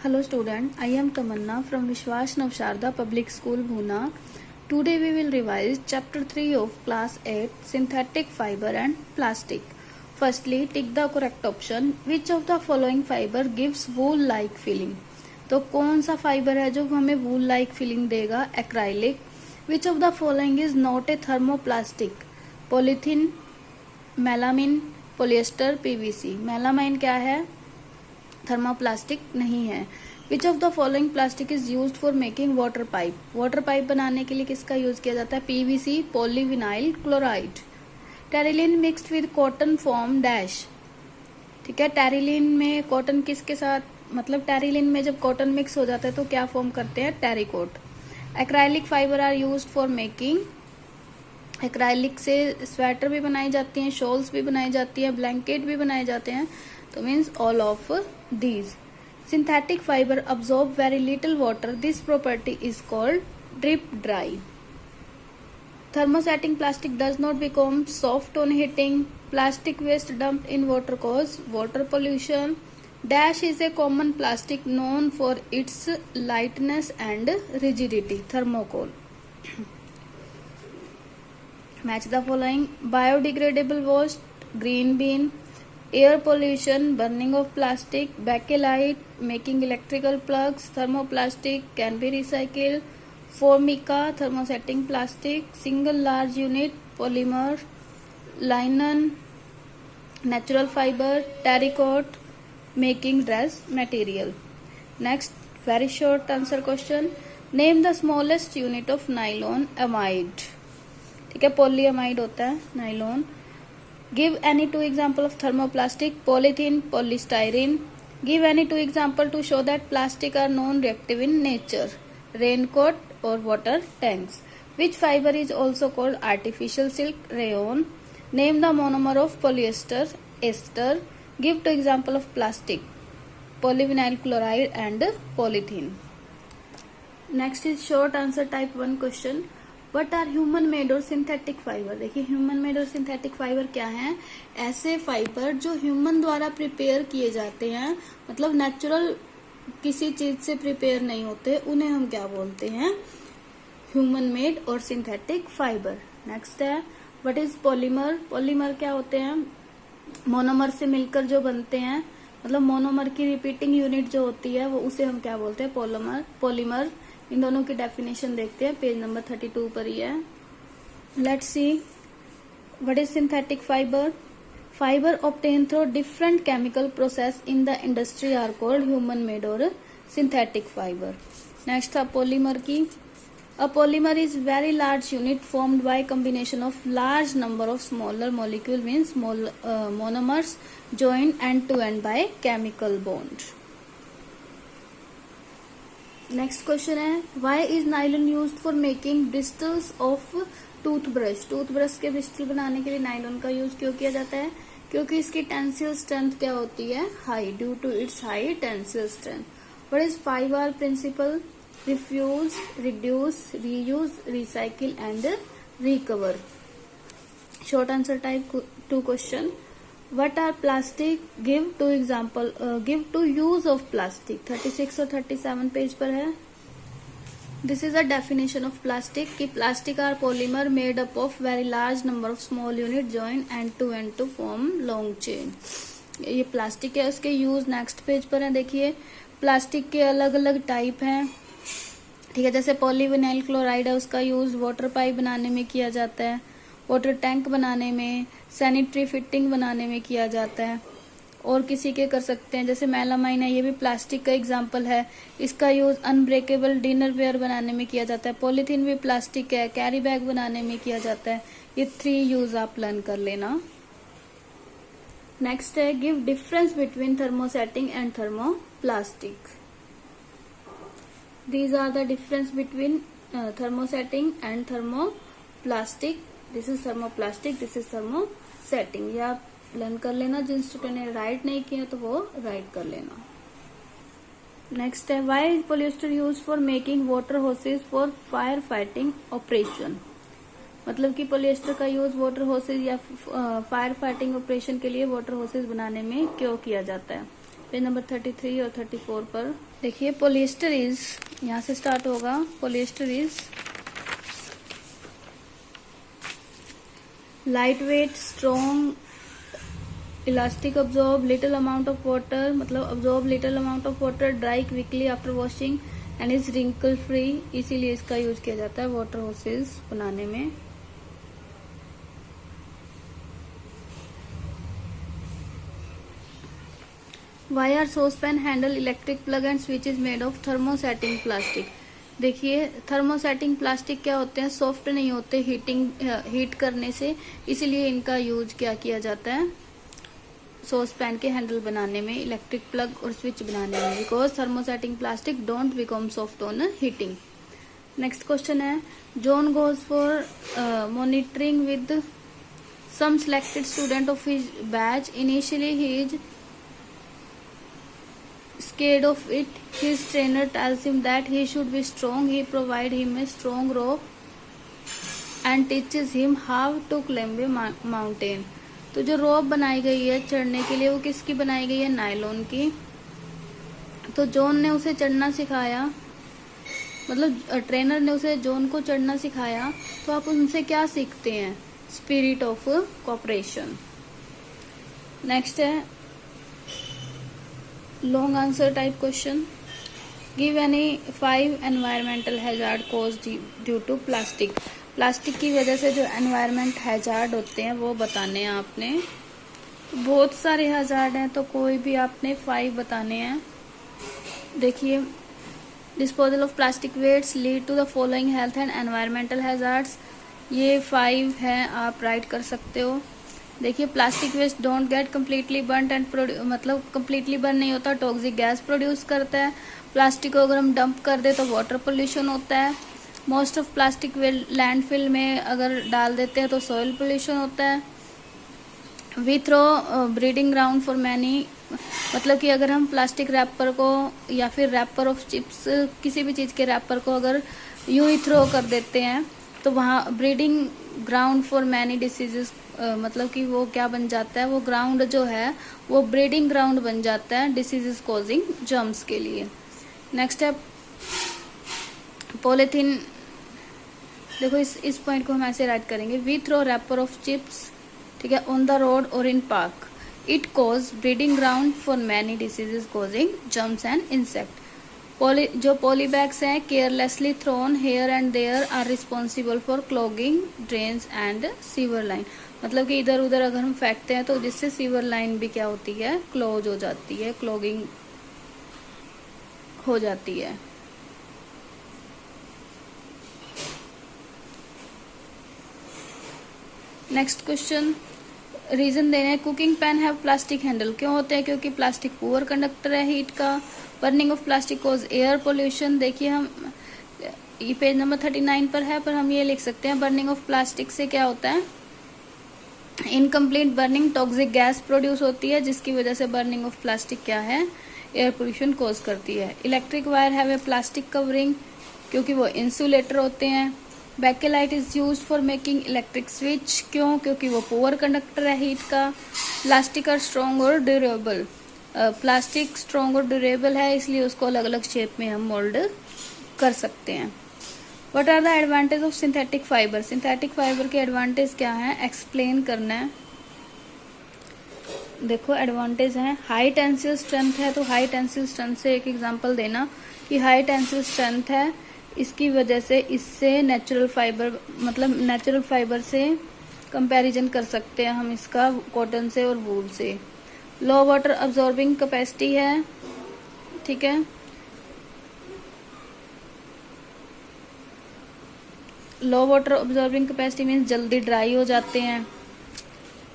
Hello student, I am Tamanna from Vishwas Navsharda Public School, Bhuna. Today we will revise chapter 3 of class 8 synthetic fiber and plastic. Firstly, tick the correct option. Which of the following fiber gives wool like feeling? तो कौन सा fibre है जो हमें wool like feeling देगा? Acrylic. Which of the following is not a thermoplastic? Polythene, melamine, polyester, PVC. melamine क्या है? Thermoplastic नहीं है. Which of the following plastic is used for making water pipe? Water pipe बनाने के लिए किसका use किया जाता है? PVC, polyvinyl chloride. Terylene mixed with cotton form dash. ठीक है, टेरिलिन में कॉटन किसके साथ, मतलब टेरिलिन में जब कॉटन मिक्स हो जाता है तो क्या फॉर्म करते हैं? Terrycot. Acrylic fibre are used for making. Acrylic से स्वेटर भी बनाई जाती हैं, शॉल्स भी बनाई जाती है, ब्लैंकेट भी बनाए जाते हैं. तो means all of these. Synthetic fiber absorb very little water. This property is called drip dry. Thermosetting plastic does not become soft on heating. Plastic waste dumped in water cause water pollution. Dash is a common plastic known for its lightness and rigidity. Thermocol. Match the following. Biodegradable waste, green bean. Air pollution, burning of plastic, bakelite, making electrical plugs, thermoplastic can be recycled, formica, thermosetting plastic, single large unit, polymer, linen, natural fiber, terracotta, making dress material. Next, very short answer question. Name the smallest unit of nylon amide. ठीक है, polyamide होता है nylon. Give any two example of thermoplastic. Polythene, polystyrene. Give any two example to show that plastic are non-reactive in nature. Raincoat or water tanks. Which fiber is also called artificial silk? Rayon. Name the monomer of polyester. Ester. Give two example of plastic. Polyvinyl chloride and polythene. Next is short answer type 1 question. What are human made और synthetic fibre? देखिए, human made और synthetic fibre क्या हैं? ऐसे fibre जो human द्वारा prepare किए जाते हैं, मतलब नेचुरल किसी चीज से प्रिपेयर नहीं होते, उन्हें हम क्या बोलते हैं? ह्यूमन मेड और सिंथेटिक फाइबर. नेक्स्ट है, व्हाट इज पॉलीमर? पॉलीमर क्या होते हैं? मोनोमर से मिलकर जो बनते हैं, मतलब मोनोमर की रिपीटिंग यूनिट जो होती है वो उसे हम क्या बोलते हैं? पॉलीमर. इन दोनों की डेफिनेशन देखते हैं, पेज नंबर 32 पर ही है. Let's see what is synthetic fibre. Fibre obtain through different chemical process in the industry are called human made और सिंथेटिक फाइबर. नेक्स्ट था पॉलीमर की. A polymer is very large unit formed by combination of large number of smaller molecule means monomers joined end to end by chemical bond. Next question है, why is nylon used for making bristles of toothbrush? Toothbrush के bristle बनाने के लिए nylon का use क्यों किया जाता है? क्योंकि इसकी टेंसिल स्ट्रेंथ क्या होती है? High, due to its high tensile strength. What is 5R principle? Refuse, reduce, reuse, recycle and recover. Short answer type 2 question. What are plastic? Give two example. Give two use of plastic. 36 और 37 page पर है. This is a definition of plastic. कि plastic are polymer made up of very large number of small unit joined end to form long chain. ये plastic है, उसके use next page पर है. देखिए, प्लास्टिक के अलग अलग टाइप हैं. ठीक है, जैसे पॉलीविनाइल क्लोराइड है, उसका यूज वाटर पाइप बनाने में किया जाता है, वाटर टैंक बनाने में, सैनिटरी फिटिंग बनाने में किया जाता है. और किसी के कर सकते हैं, जैसे मेलामाइन है, ये भी प्लास्टिक का एग्जांपल है. इसका यूज अनब्रेकेबल डिनर वेयर बनाने में किया जाता है. पॉलीथीन भी प्लास्टिक है, कैरी बैग बनाने में किया जाता है. ये 3 यूज आप लर्न कर लेना. नेक्स्ट है, give difference between thermosetting and thermoplastic. These are the difference between thermosetting and thermoplastic. This is thermoplastic, this is thermosetting. ये आप लर्न कर लेना. जिन स्टूडेंट ने राइट नहीं किया तो वो राइट कर लेना. नेक्स्ट है, why is polyester use for making water hoses for fire fighting operation? मतलब कि पॉलिएस्टर का यूज वाटर होसेज या फायर फाइटिंग ऑपरेशन के लिए वाटर होसेज बनाने में क्यों किया जाता है? पेज नंबर 33 और 34 पर देखिए, पोलिएस्टर इज, यहाँ से स्टार्ट होगा। Polyester is light weight, strong, elastic, absorb little amount of water, मतलब absorb little amount of water, dry quickly after washing and is wrinkle free. इसीलिए इसका यूज किया जाता है वाटर होसेस बनाने में। Why are saucepan handle, electric plug and switch is made of thermosetting plastic? देखिए, thermosetting plastic क्या होते हैं, सॉफ्ट नहीं होते हीट करने से, इसीलिए इनका यूज क्या किया जाता है सॉस पैन के हैंडल बनाने में, इलेक्ट्रिक प्लग और स्विच बनाने में, because thermosetting plastic don't become soft on heating. Next question है, John goes for monitoring with some selected student of his batch. Initially he is scared of it. His trainer tells him that he should be strong. He provides him a strong rope and teaches him how to climb a mountain. तो जो रोप बनाई गई है चढ़ने के लिए, वो किसकी बनाई गई है, नायलॉन की। तो जॉन ने उसे चढ़ना सिखाया, मतलब ट्रेनर ने उसे जॉन को चढ़ना सिखाया। तो आप उनसे क्या सीखते हैं, स्पिरिट ऑफ कोऑपरेशन। नेक्स्ट है long answer type question, give any 5 environmental hazard cause due to plastic. Plastic की वजह से जो एनवायरमेंट हैजार्ड होते हैं वो बताने हैं आपने। बहुत सारे हैजार्ड हैं, तो कोई भी आपने 5 बताने हैं। देखिए, disposal of plastic wastes lead to the following health and environmental hazards. ये 5 हैं, आप राइट कर सकते हो। देखिए, plastic waste don't get completely burn and मतलब कम्प्लीटली बर्न नहीं होता, टॉक्सिक गैस प्रोड्यूस करता है। प्लास्टिक को अगर हम डंप कर दे तो वाटर पोल्यूशन होता है। मोस्ट ऑफ प्लास्टिक लैंडफिल में अगर डाल देते हैं तो सॉइल पोल्यूशन होता है। We throw breeding ground for many, मतलब कि अगर हम प्लास्टिक रैपर को या फिर रैपर ऑफ चिप्स, किसी भी चीज़ के रैपर को अगर यूं ही थ्रो कर देते हैं तो वहाँ breeding ground for many diseases, मतलब कि वो क्या बन जाता है, वो ग्राउंड जो है वो ब्रीडिंग ग्राउंड बन जाता है डिसीजेस कॉजिंग जर्म्स के लिए। नेक्स्ट है पॉलीथीन। देखो, इस पॉइंट को हम ऐसे राइट करेंगे, we throw wrapper of chips, ठीक है, ऑन द रोड और in park, it cause breeding ground for many diseases causing germs and insect. जो पॉलीबैग्स हैं carelessly thrown here and there are responsible for clogging drains and sewer line. मतलब कि इधर उधर अगर हम फेंकते हैं तो जिससे सीवर लाइन भी क्या होती है, क्लोज हो जाती है, क्लॉगिंग हो जाती है। नेक्स्ट क्वेश्चन, रीजन देना है, cooking pan have plastic handle, क्यों होते हैं, क्योंकि प्लास्टिक पुअर कंडक्टर है हीट का। Burning of plastic cause air pollution. देखिए, हम ये पेज नंबर 39 पर है, पर हम ये लिख सकते हैं, बर्निंग ऑफ प्लास्टिक से क्या होता है, incomplete burning, toxic gas produce होती है, जिसकी वजह से बर्निंग ऑफ प्लास्टिक क्या है, एयर पोल्यूशन कॉज करती है। Electric wire have a plastic covering, क्योंकि वो इंसुलेटर होते हैं। Bakelite is use for making electric switch, क्यों, क्योंकि वो पुअर कंडक्टर है हीट का। प्लास्टिक आर स्ट्रॉन्ग और ड्यूरेबल, प्लास्टिक स्ट्रॉन्ग और ड्यूरेबल है, इसलिए उसको अलग अलग शेप में हम मोल्ड कर सकते हैं। What are the advantage of synthetic fibre. Synthetic fibre के एडवांटेज क्या है, एक्सप्लेन करना है। देखो, एडवांटेज है, हाई टेंसिल स्ट्रेंथ है, तो हाई टेंसिल स्ट्रेंथ से एक एग्जांपल देना कि हाई टेंसिल स्ट्रेंथ है, इसकी वजह से इससे नेचुरल फाइबर, मतलब नेचुरल फाइबर से कंपैरिजन कर सकते हैं हम इसका कॉटन से और वूल से। लो वाटर अब्जॉर्बिंग कैपेसिटी है, ठीक है, लो वाटर ऑब्जॉर्बिंग कैपेसिटी मीन्स जल्दी ड्राई हो जाते हैं,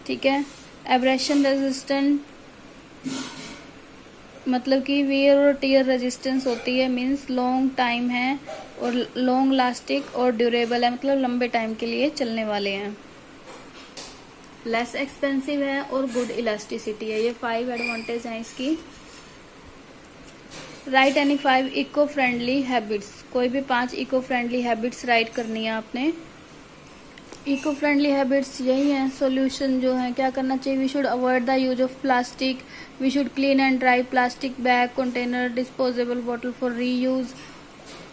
ठीक है। एब्रेशन रेजिस्टेंट, मतलब कि वियर और टीयर रेजिस्टेंस होती है, मीन्स लॉन्ग टाइम है, और लॉन्ग लास्टिक और ड्यूरेबल है, मतलब लंबे टाइम के लिए चलने वाले हैं। लेस एक्सपेंसिव है और गुड इलास्टिसिटी है। ये 5 एडवांटेज हैं इसकी। Write any 5 eco friendly habits, कोई भी 5 इको फ्रेंडली हैबिट्स राइट करनी है आपने। इको फ्रेंडली हैबिट्स यही हैं। सॉल्यूशन जो है क्या करना चाहिए, we should avoid the use of plastic, we should clean and dry plastic bag, container, disposable bottle for reuse,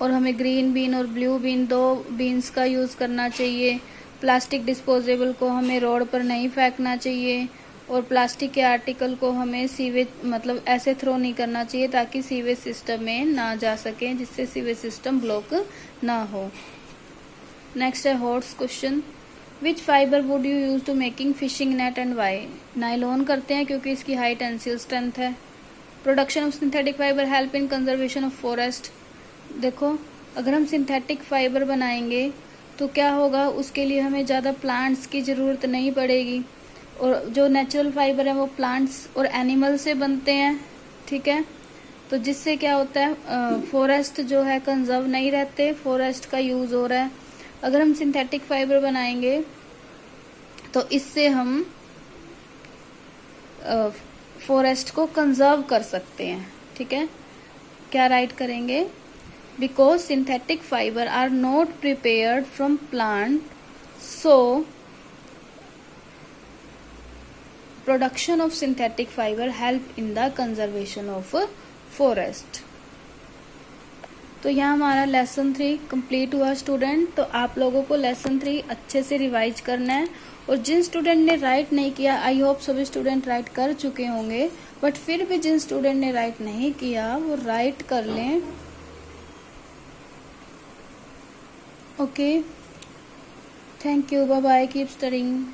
और हमें ग्रीन बीन और ब्लू बीन, दो बीन्स का यूज़ करना चाहिए। प्लास्टिक डिस्पोजेबल को हमें रोड पर नहीं फेंकना चाहिए, और प्लास्टिक के आर्टिकल को हमें सीवेज मतलब ऐसे थ्रो नहीं करना चाहिए ताकि सीवेज सिस्टम में ना जा सके, जिससे सीवेज सिस्टम ब्लॉक ना हो। नेक्स्ट है HOTS question, which fibre would you use to making fishing net and why. Nylon करते हैं क्योंकि इसकी हाई टेंसिल स्ट्रेंथ है। Production of synthetic fibre help in conservation of forest. देखो अगर हम सिंथेटिक फाइबर बनाएंगे तो क्या होगा, उसके लिए हमें ज़्यादा प्लांट्स की ज़रूरत नहीं पड़ेगी, और जो नेचुरल फाइबर है वो प्लांट्स और एनिमल से बनते हैं, ठीक है। तो जिससे क्या होता है, फॉरेस्ट जो है कंजर्व नहीं रहते, फॉरेस्ट का यूज़ हो रहा है। अगर हम सिंथेटिक फाइबर बनाएंगे तो इससे हम फॉरेस्ट को कंजर्व कर सकते हैं, ठीक है। क्या राइट करेंगे, because synthetic fibre are not prepared from plant, so production of synthetic fibre help in the conservation of forest. तो यहाँ हमारा लेसन 3 कंप्लीट हुआ स्टूडेंट। तो आप लोगों को लेसन 3 अच्छे से रिवाइज करना है, और जिन स्टूडेंट ने राइट नहीं किया, आई होप सभी स्टूडेंट राइट कर चुके होंगे, बट फिर भी जिन स्टूडेंट ने राइट नहीं किया वो राइट कर लें। Okay, thank you, bye bye, keep studying.